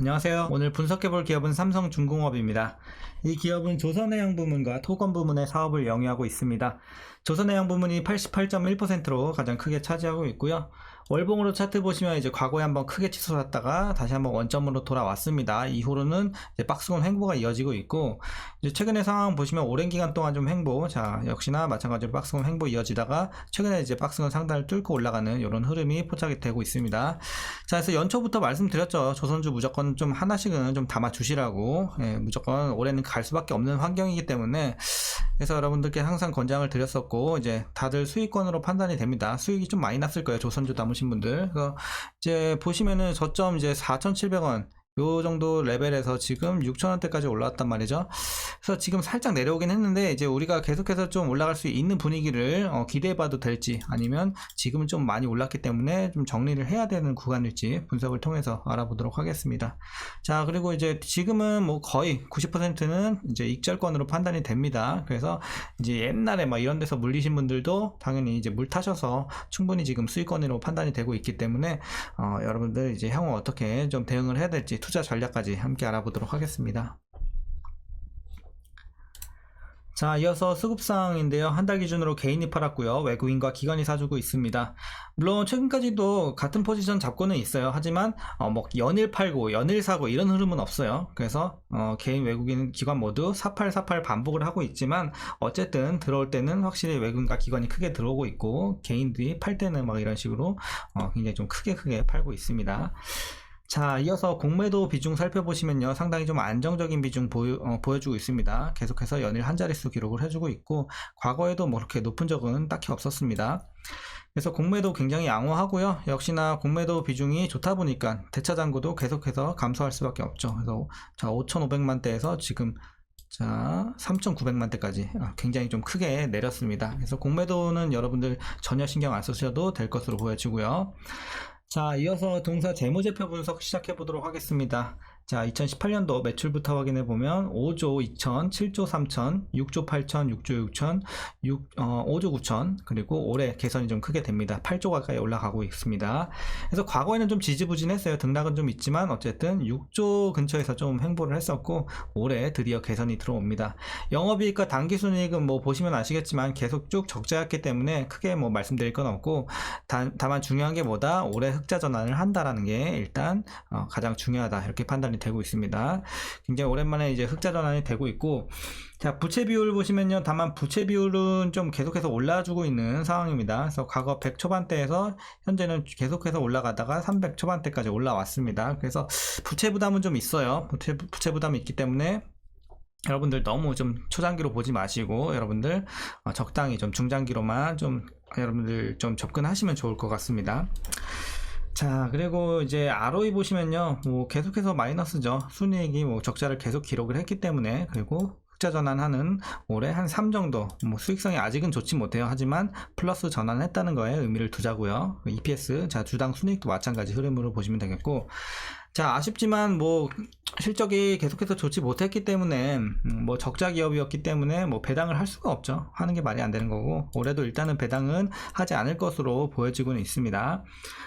안녕하세요. 오늘 분석해볼 기업은 삼성중공업입니다. 이 기업은 조선해양 부문과 토건 부문의 사업을 영위하고 있습니다. 조선해양 부문이 88.1%로 가장 크게 차지하고 있고요. 월봉으로 차트 보시면 이제 과거에 한번 크게 치솟았다가 다시 한번 원점으로 돌아왔습니다. 이후로는 이제 박스권 횡보가 이어지고 있고, 이제 최근의 상황 보시면 오랜 기간 동안 좀 횡보, 자 역시나 마찬가지로 박스권 횡보 이어지다가 최근에 이제 박스권 상단을 뚫고 올라가는 이런 흐름이 포착이 되고 있습니다. 자, 그래서 연초부터 말씀드렸죠. 조선주 무조건 좀 하나씩은 좀 담아 주시라고. 무조건 올해는 갈 수밖에 없는 환경이기 때문에, 그래서 여러분들께 항상 권장을 드렸었고, 이제 다들 수익권으로 판단이 됩니다. 수익이 좀 많이 났을 거예요, 조선주 담으신 분들. 그래서 이제 보시면은 저점 이제 4,700원 요 정도 레벨에서 지금 6,000원대까지 올라왔단 말이죠. 그래서 지금 살짝 내려오긴 했는데, 이제 우리가 계속해서 좀 올라갈 수 있는 분위기를 기대해봐도 될지, 아니면 지금은 좀 많이 올랐기 때문에 좀 정리를 해야 되는 구간일지 분석을 통해서 알아보도록 하겠습니다. 자, 그리고 이제 지금은 뭐 거의 90%는 이제 익절권으로 판단이 됩니다. 그래서 이제 옛날에 막 이런 데서 물리신 분들도 당연히 이제 물 타셔서 충분히 지금 수익권으로 판단이 되고 있기 때문에 여러분들 이제 향후 어떻게 좀 대응을 해야 될지, 투자 전략까지 함께 알아보도록 하겠습니다. 자, 이어서 수급상인데요. 한 달 기준으로 개인이 팔았고요. 외국인과 기관이 사주고 있습니다. 물론 최근까지도 같은 포지션 잡고는 있어요. 하지만 뭐 연일 팔고 연일 사고 이런 흐름은 없어요. 그래서 개인, 외국인, 기관 모두 4848 반복을 하고 있지만, 어쨌든 들어올 때는 확실히 외국인과 기관이 크게 들어오고 있고, 개인들이 팔 때는 막 이런 식으로 굉장히 좀 크게 팔고 있습니다. 자, 이어서 공매도 비중 살펴보시면요, 상당히 좀 안정적인 비중 보여주고 있습니다. 계속해서 연일 한 자릿수 기록을 해주고 있고, 과거에도 뭐 그렇게 높은 적은 딱히 없었습니다. 그래서 공매도 굉장히 양호하고요. 역시나 공매도 비중이 좋다 보니까 대차잔고도 계속해서 감소할 수밖에 없죠. 그래서 자, 5,500만대에서 지금 자 3,900만대까지 굉장히 좀 크게 내렸습니다. 그래서 공매도는 여러분들 전혀 신경 안 쓰셔도 될 것으로 보여지고요. 자, 이어서 동사 재무제표 분석 시작해 보도록 하겠습니다. 자, 2018년도 매출부터 확인해 보면 5조 2천, 7조 3천, 6조 8천, 6조 6천, 5조 9천, 그리고 올해 개선이 좀 크게 됩니다. 8조 가까이 올라가고 있습니다. 그래서 과거에는 좀 지지부진했어요. 등락은 좀 있지만 어쨌든 6조 근처에서 좀 횡보를 했었고, 올해 드디어 개선이 들어옵니다. 영업이익과 당기순이익은 뭐 보시면 아시겠지만 계속 쭉 적자였기 때문에 크게 뭐 말씀드릴 건 없고, 다만 중요한 게 뭐다? 올해 흑자 전환을 한다라는 게 일단 가장 중요하다, 이렇게 판단이 되고 있습니다. 굉장히 오랜만에 이제 흑자 전환이 되고 있고, 자, 부채 비율 보시면요, 다만 부채 비율은 좀 계속해서 올라주고 있는 상황입니다. 그래서 과거 100 초반대에서 현재는 계속해서 올라가다가 300 초반대까지 올라왔습니다. 그래서 부채 부담은 좀 있어요. 부채 부담이 있기 때문에 여러분들 너무 좀 초장기로 보지 마시고, 여러분들 적당히 좀 중장기로만 좀 여러분들 좀 접근하시면 좋을 것 같습니다. 자, 그리고 이제 ROE 보시면요, 뭐 계속해서 마이너스죠. 순이익이 뭐 적자를 계속 기록을 했기 때문에, 그리고 흑자 전환하는 올해 한 3 정도, 뭐 수익성이 아직은 좋지 못해요. 하지만 플러스 전환했다는 거에 의미를 두자고요. EPS, 자, 주당 순이익도 마찬가지 흐름으로 보시면 되겠고, 자, 아쉽지만 뭐 실적이 계속해서 좋지 못했기 때문에, 뭐 적자 기업이었기 때문에 뭐 배당을 할 수가 없죠. 하는 게 말이 안 되는 거고, 올해도 일단은 배당은 하지 않을 것으로 보여지고는 있습니다.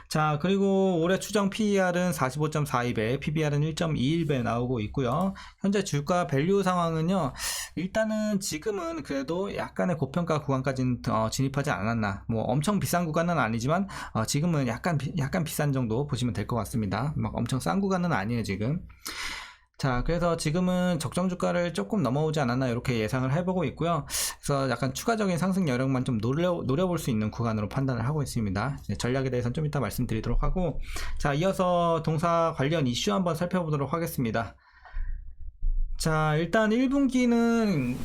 자, 그리고 올해 추정 PER은 45.42배, PBR은 1.21배 나오고 있고요. 현재 주가 밸류 상황은요, 일단은 지금은 그래도 약간의 고평가 구간까지는 진입하지 않았나. 뭐 엄청 비싼 구간은 아니지만 지금은 약간 비싼 정도 보시면 될 것 같습니다. 막 엄청 싼 구간은 아니에요, 지금. 자, 그래서 지금은 적정 주가를 조금 넘어오지 않았나, 이렇게 예상을 해보고 있고요. 그래서 약간 추가적인 상승 여력만 좀 노려볼 수 있는 구간으로 판단을 하고 있습니다. 전략에 대해서는 좀 이따 말씀드리도록 하고, 자, 이어서 동사 관련 이슈 한번 살펴보도록 하겠습니다. 자, 일단 1분기는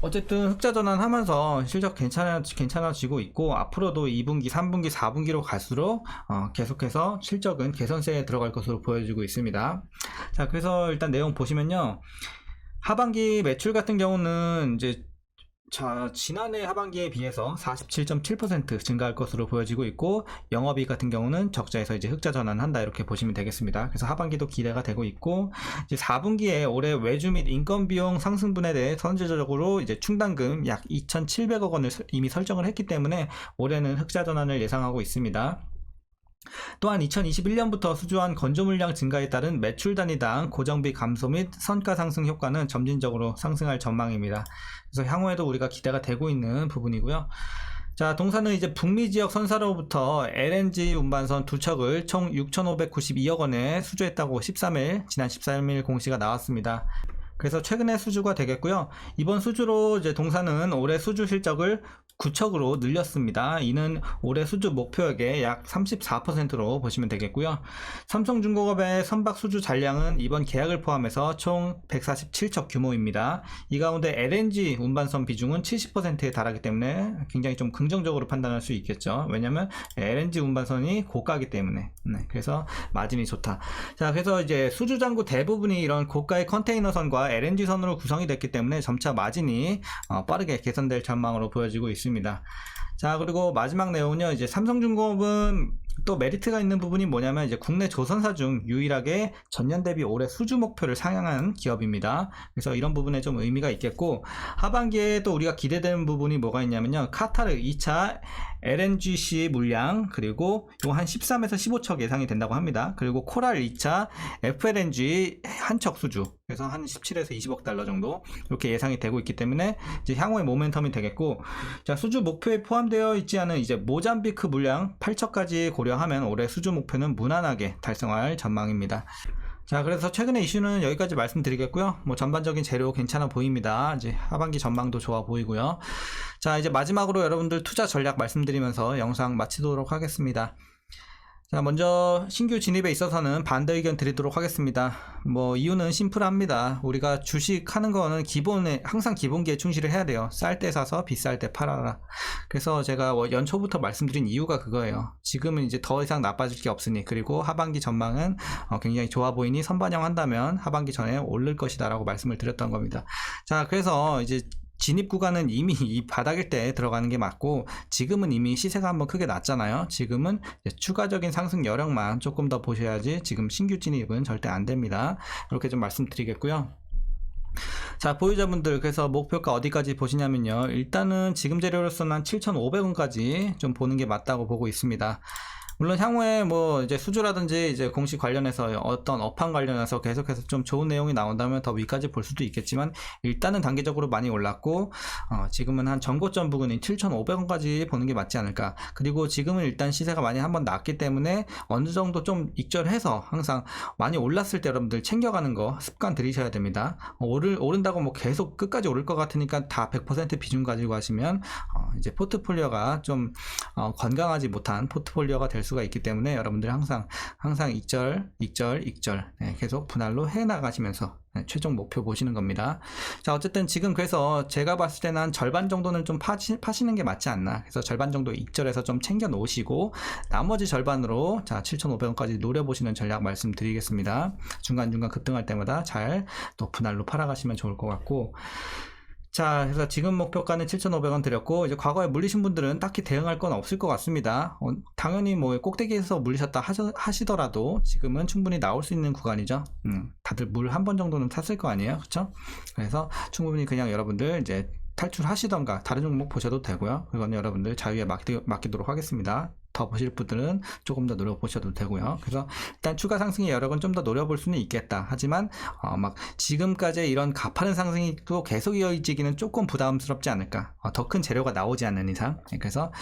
어쨌든 흑자 전환하면서 실적 괜찮아지고 있고, 앞으로도 2분기, 3분기, 4분기로 갈수록 계속해서 실적은 개선세에 들어갈 것으로 보여지고 있습니다. 자, 그래서 일단 내용 보시면요, 하반기 매출 같은 경우는 이제 자, 지난해 하반기에 비해서 47.7% 증가할 것으로 보여지고 있고, 영업이익 같은 경우는 적자에서 이제 흑자 전환한다, 이렇게 보시면 되겠습니다. 그래서 하반기도 기대가 되고 있고, 이제 4분기에 올해 외주 및 인건 비용 상승분에 대해 선제적으로 이제 충당금 약 2,700억 원을 이미 설정을 했기 때문에 올해는 흑자 전환을 예상하고 있습니다. 또한 2021년부터 수주한 건조 물량 증가에 따른 매출 단위당 고정비 감소 및 선가 상승 효과는 점진적으로 상승할 전망입니다. 그래서 향후에도 우리가 기대가 되고 있는 부분이고요. 자, 동사는 이제 북미 지역 선사로부터 LNG 운반선 2척을 총 6,592억 원에 수주했다고 지난 13일 공시가 나왔습니다. 그래서 최근에 수주가 되겠고요. 이번 수주로 이제 동사는 올해 수주 실적을 9척으로 늘렸습니다. 이는 올해 수주 목표액의 약 34%로 보시면 되겠고요. 삼성중공업의 선박 수주 잔량은 이번 계약을 포함해서 총 147척 규모입니다. 이 가운데 LNG 운반선 비중은 70%에 달하기 때문에 굉장히 좀 긍정적으로 판단할 수 있겠죠. 왜냐면 LNG 운반선이 고가이기 때문에. 그래서 마진이 좋다. 자, 그래서 이제 수주 잔고 대부분이 이런 고가의 컨테이너선과 LNG선으로 구성이 됐기 때문에 점차 마진이 빠르게 개선될 전망으로 보여지고 있습니다. 자, 그리고 마지막 내용은요, 이제 삼성중공업은 또 메리트가 있는 부분이 뭐냐면 이제 국내 조선사 중 유일하게 전년 대비 올해 수주 목표를 상향한 기업입니다. 그래서 이런 부분에 좀 의미가 있겠고, 하반기에 또 우리가 기대되는 부분이 뭐가 있냐면요, 카타르 2차 LNGC 물량, 그리고 요 한 13에서 15척 예상이 된다고 합니다. 그리고 코랄 2차 FLNG 한 척 수주, 그래서 한 17에서 20억 달러 정도 이렇게 예상이 되고 있기 때문에 이제 향후의 모멘텀이 되겠고, 자, 수주 목표에 포함되어 있지 않은 이제 모잠비크 물량 8척까지 고려하면 올해 수주 목표는 무난하게 달성할 전망입니다. 자, 그래서 최근의 이슈는 여기까지 말씀드리겠고요. 뭐 전반적인 재료 괜찮아 보입니다. 이제 하반기 전망도 좋아 보이고요. 자, 이제 마지막으로 여러분들 투자 전략 말씀드리면서 영상 마치도록 하겠습니다. 자, 먼저 신규 진입에 있어서는 반대 의견 드리도록 하겠습니다. 뭐 이유는 심플합니다. 우리가 주식 하는 거는 항상 기본기에 충실을 해야 돼요. 쌀 때 사서 비쌀 때 팔아라. 그래서 제가 연초부터 말씀드린 이유가 그거예요. 지금은 이제 더 이상 나빠질 게 없으니, 그리고 하반기 전망은 굉장히 좋아 보이니 선반영한다면 하반기 전에 오를 것이다 라고 말씀을 드렸던 겁니다. 자, 그래서 이제 진입 구간은 이미 이 바닥일 때 들어가는 게 맞고, 지금은 이미 시세가 한번 크게 났잖아요. 지금은 추가적인 상승 여력만 조금 더 보셔야지 지금 신규 진입은 절대 안 됩니다. 이렇게 좀 말씀드리겠고요. 자, 보유자분들, 그래서 목표가 어디까지 보시냐면요, 일단은 지금 재료로서는 한 7,500원까지 좀 보는 게 맞다고 보고 있습니다. 물론 향후에 뭐 이제 수주라든지 이제 공시 관련해서 어떤 업황 관련해서 계속해서 좀 좋은 내용이 나온다면 더 위까지 볼 수도 있겠지만, 일단은 단계적으로 많이 올랐고, 지금은 한 전고점 부근인 7,500원까지 보는 게 맞지 않을까. 그리고 지금은 일단 시세가 많이 한번 났기 때문에 어느 정도 좀 익절해서 항상 많이 올랐을 때 여러분들 챙겨가는 거 습관 들이셔야 됩니다. 오른다고 뭐 계속 끝까지 오를 것 같으니까 다 100% 비중 가지고 하시면 이제 포트폴리오가 좀 건강하지 못한 포트폴리오가 될 수가 있기 때문에 여러분들 항상 익절 계속 분할로 해 나가시면서 최종 목표 보시는 겁니다. 자, 어쨌든 지금 그래서 제가 봤을 때는 한 절반 정도는 좀 파시는 게 맞지 않나. 그래서 절반 정도 익절해서 좀 챙겨 놓으시고, 나머지 절반으로 자 7,500원까지 노려보시는 전략 말씀드리겠습니다. 중간중간 급등할 때마다 잘 또 분할로 팔아가시면 좋을 것 같고, 자, 그래서 지금 목표가는 7,500원 드렸고, 이제 과거에 물리신 분들은 딱히 대응할 건 없을 것 같습니다. 당연히 뭐 꼭대기에서 물리셨다 하시더라도 지금은 충분히 나올 수 있는 구간이죠. 다들 물 한 번 정도는 탔을 거 아니에요, 그렇죠? 그래서 충분히 그냥 여러분들 이제 탈출하시던가 다른 종목 보셔도 되고요. 그건 여러분들 자유에 맡기도록 하겠습니다. 더 보실 분들은 조금 더 노려보셔도 되고요. 그래서 일단 추가 상승의 여력은 좀 더 노려볼 수는 있겠다. 하지만 막 지금까지의 이런 가파른 상승이 또 계속 이어지기는 조금 부담스럽지 않을까. 더 큰 재료가 나오지 않는 이상. 그래서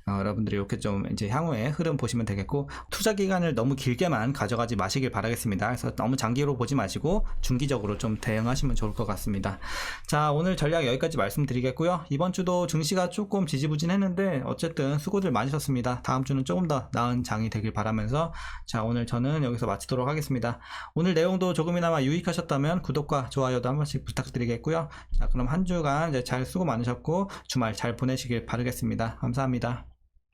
여러분들이 이렇게 좀 이제 향후에 흐름 보시면 되겠고, 투자 기간을 너무 길게만 가져가지 마시길 바라겠습니다. 그래서 너무 장기로 보지 마시고 중기적으로 좀 대응하시면 좋을 것 같습니다. 자, 오늘 전략 여기까지 말씀드리겠고요. 이번 주도 증시가 조금 지지부진했는데 어쨌든 수고들 많으셨습니다. 다음 주는 조금 더 나은 장이 되길 바라면서, 자, 오늘 저는 여기서 마치도록 하겠습니다. 오늘 내용도 조금이나마 유익하셨다면 구독과 좋아요도 한 번씩 부탁드리겠고요. 자, 그럼 한 주간 이제 잘 수고 많으셨고 주말 잘 보내시길 바라겠습니다. 감사합니다.